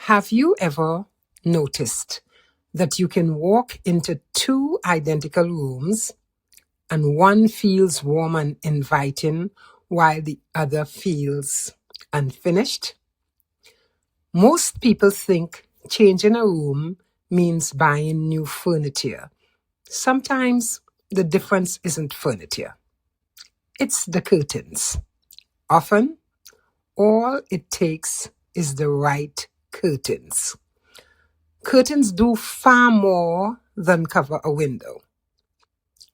Have you ever noticed that you can walk into two identical rooms and one feels warm and inviting while the other feels unfinished? Most people think changing a room means buying new furniture. Sometimes the difference isn't furniture, it's the curtains. Often, all it takes is the right curtains. Curtains do far more than cover a window.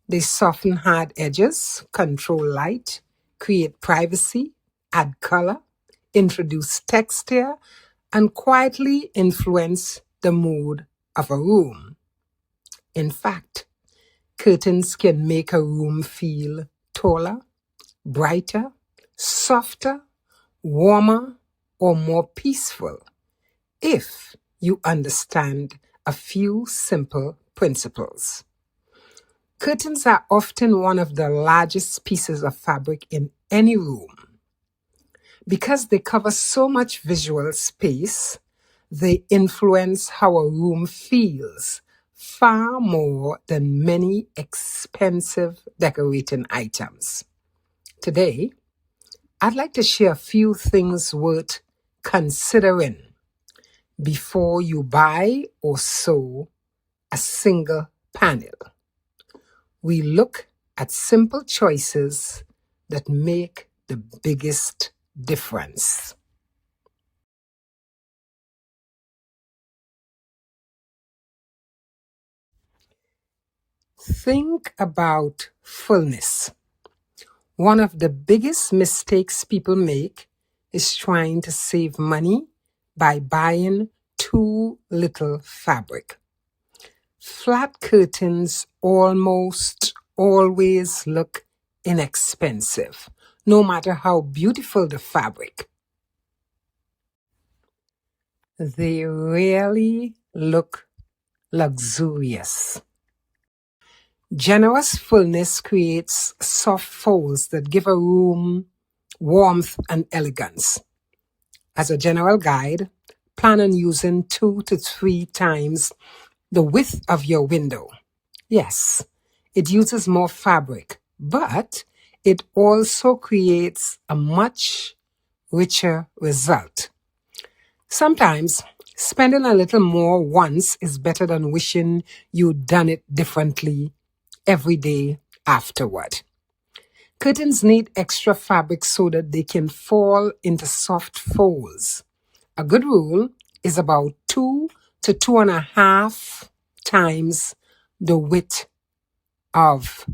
They soften hard edges, control light, create privacy, add color, introduce texture, and quietly influence the mood of a room. In fact, curtains can make a room feel taller, brighter, softer, warmer, or more peaceful if you understand a few simple principles. Curtains are often one of the largest pieces of fabric in any room. Because they cover so much visual space, they influence how a room feels far more than many expensive decorating items. Today, I'd like to share a few things worth considering before you buy or sew a single panel. We look at simple choices that make the biggest difference. Think about fullness. One of the biggest mistakes people make is trying to save money by buying too little fabric. Flat curtains almost always look inexpensive, no matter how beautiful the fabric. They rarely look luxurious. Generous fullness creates soft folds that give a room warmth and elegance. As a general guide, plan on using 2 to 3 times the width of your window. Yes, it uses more fabric, but it also creates a much richer result. Sometimes spending a little more once is better than wishing you'd done it differently every day afterward. Curtains need extra fabric so that they can fall into soft folds. A good rule is about 2 to 2.5 times the width of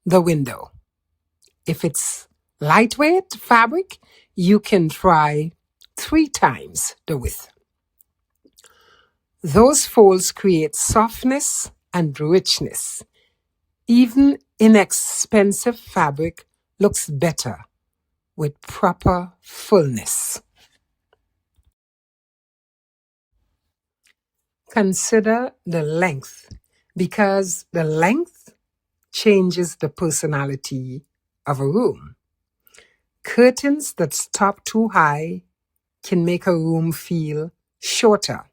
the window. If it's lightweight fabric, you can try 3 times the width. Those folds create softness and richness. Even inexpensive fabric looks better with proper fullness. Consider the length, because the length changes the personality of a room. Curtains that stop too high can make a room feel shorter.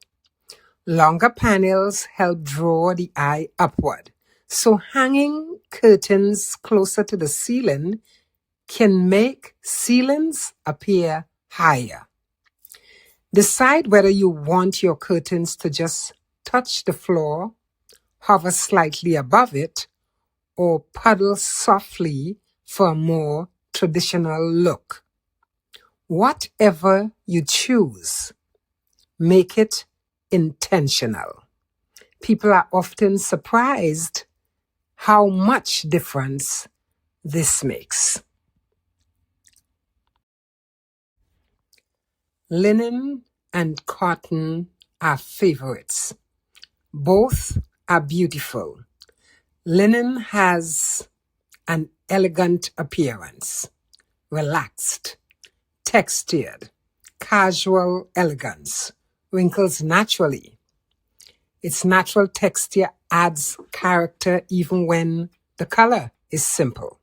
Longer panels help draw the eye upward, so hanging curtains closer to the ceiling can make ceilings appear higher. Decide whether you want your curtains to just touch the floor, hover slightly above it, or puddle softly for a more traditional look. Whatever you choose, make it intentional. People are often surprised how much difference this makes. Linen and cotton are favorites. Both are beautiful. Linen has an elegant appearance, relaxed, textured, casual elegance, wrinkles naturally. Its natural texture adds character even when the color is simple.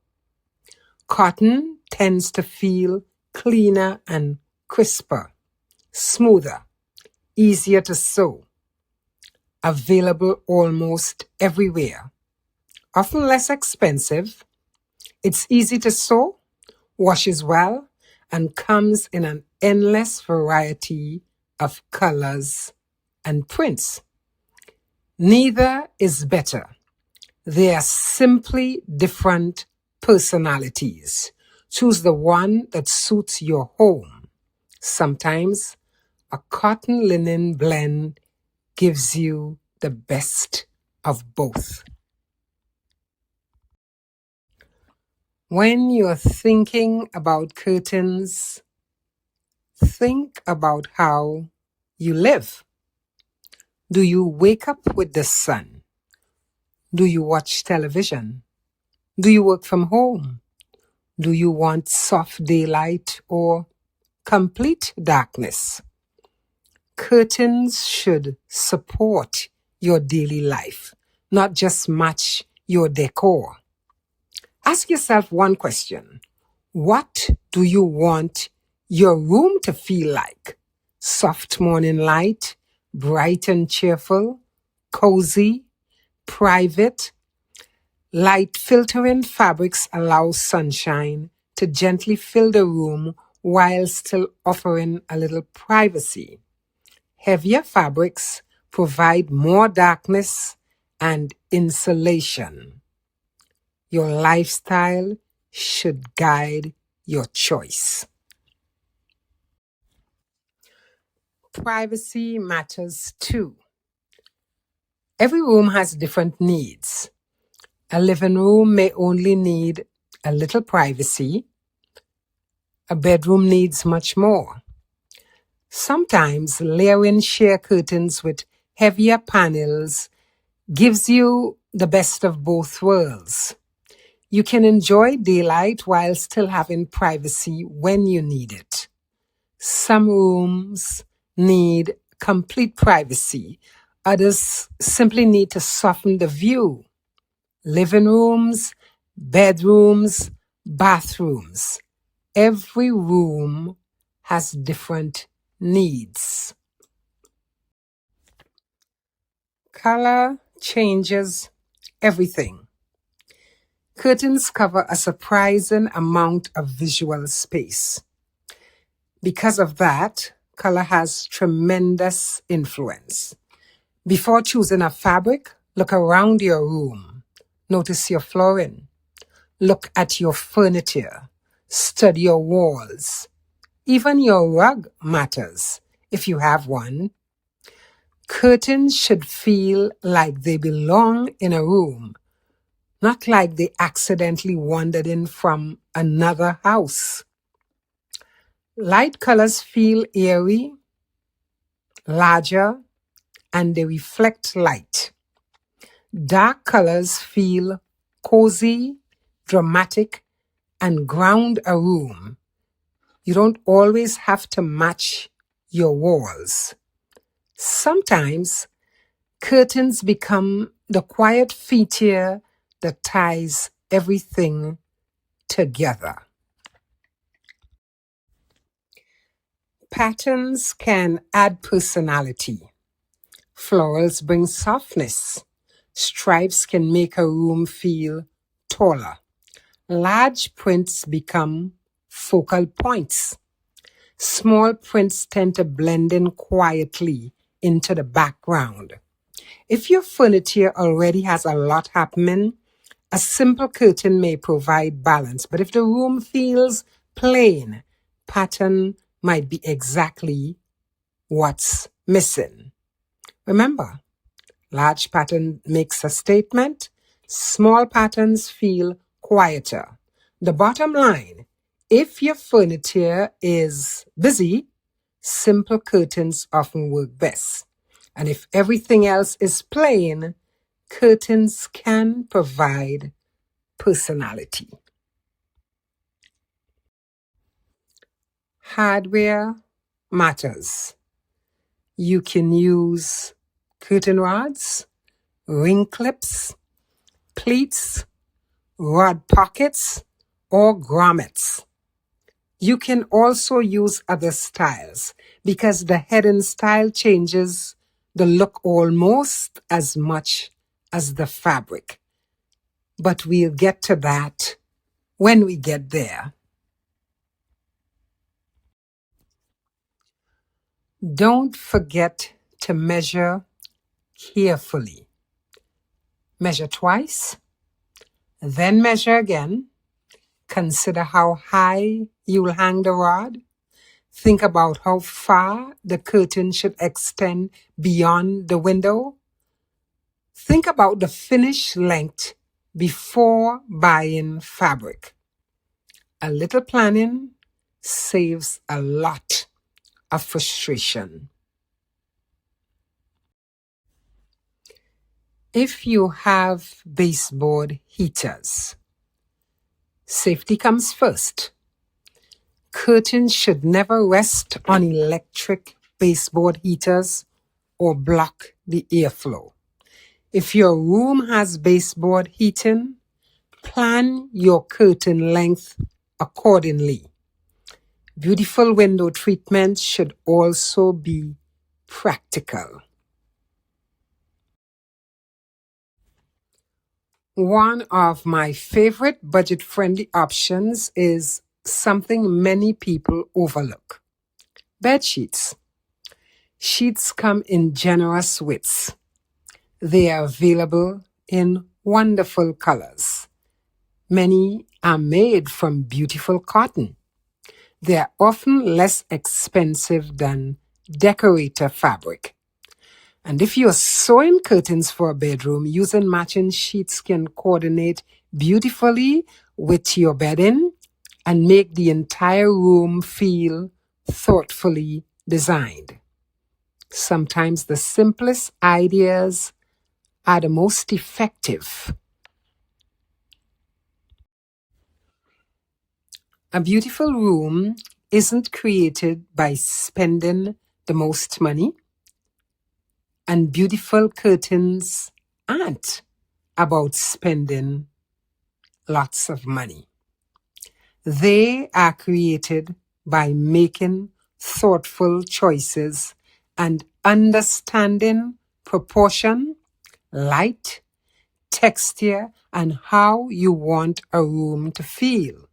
Cotton tends to feel cleaner and crisper, smoother, easier to sew, available almost everywhere, often less expensive. It's easy to sew, washes well, and comes in an endless variety of colors and prints. Neither is better. They are simply different personalities. Choose the one that suits your home. Sometimes a cotton linen blend gives you the best of both. When you're thinking about curtains, think about how you live. Do you wake up with the sun? Do you watch television? Do you work from home? Do you want soft daylight or complete darkness? Curtains should support your daily life, not just match your decor. Ask yourself one question. What do you want your room to feel like? Soft morning light, bright and cheerful, cozy, private. Light filtering fabrics allow sunshine to gently fill the room while still offering a little privacy. Heavier fabrics provide more darkness and insulation. Your lifestyle should guide your choice. Privacy matters too. Every room has different needs. A living room may only need a little privacy. A bedroom needs much more. Sometimes layering sheer curtains with heavier panels gives you the best of both worlds. You can enjoy daylight while still having privacy when you need it. Some rooms need complete privacy. Others simply need to soften the view. Living rooms, bedrooms, bathrooms. Every room has different needs. Color changes everything. Curtains cover a surprising amount of visual space. Because of that, color has tremendous influence. Before choosing a fabric, look around your room. Notice your flooring. Look at your furniture. Study your walls. Even your rug matters, if you have one. Curtains should feel like they belong in a room, not like they accidentally wandered in from another house. Light colors feel airy, larger, and they reflect light. Dark colors feel cozy, dramatic, and ground a room. You don't always have to match your walls. Sometimes curtains become the quiet feature that ties everything together. Patterns can add personality. Florals bring softness. Stripes can make a room feel taller. Large prints become focal points. Small prints tend to blend in quietly into the background. If your furniture already has a lot happening, a simple curtain may provide balance. But if the room feels plain, pattern might be exactly what's missing. Remember, large pattern makes a statement. Small patterns feel quieter. The bottom line, if your furniture is busy, simple curtains often work best. And if everything else is plain, curtains can provide personality. Hardware matters. You can use curtain rods, ring clips, pleats, rod pockets, or grommets. You can also use other styles because the heading style changes the look almost as much as the fabric. But we'll get to that when we get there. Don't forget to measure carefully. Measure twice, then measure again. Consider how high you'll hang the rod. Think about how far the curtain should extend beyond the window. Think about the finished length before buying fabric. A little planning saves a lot of frustration. If you have baseboard heaters, safety comes first. Curtains should never rest on electric baseboard heaters or block the airflow. If your room has baseboard heating, plan your curtain length accordingly. Beautiful window treatment should also be practical. One of my favorite budget-friendly options is something many people overlook. Bed sheets. Sheets come in generous widths. They are available in wonderful colors. Many are made from beautiful cotton. They are often less expensive than decorator fabric. And if you're sewing curtains for a bedroom, using matching sheets can coordinate beautifully with your bedding and make the entire room feel thoughtfully designed. Sometimes the simplest ideas are the most effective. A beautiful room isn't created by spending the most money, and beautiful curtains aren't about spending lots of money. They are created by making thoughtful choices and understanding proportion, light, texture, and how you want a room to feel.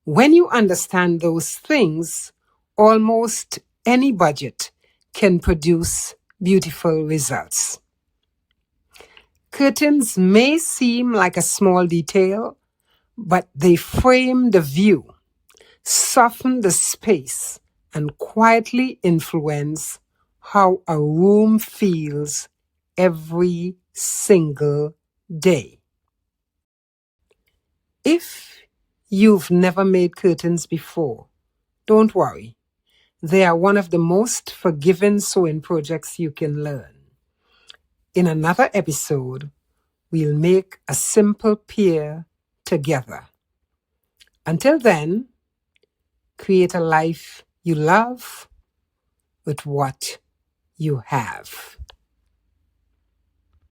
When you understand those things, almost any budget can produce beautiful results. Curtains may seem like a small detail, but they frame the view, soften the space, and quietly influence how a room feels every single day. If you've never made curtains before, don't worry. They are one of the most forgiving sewing projects you can learn. In another episode, we'll make a simple pair together. Until then, create a life you love with what you have.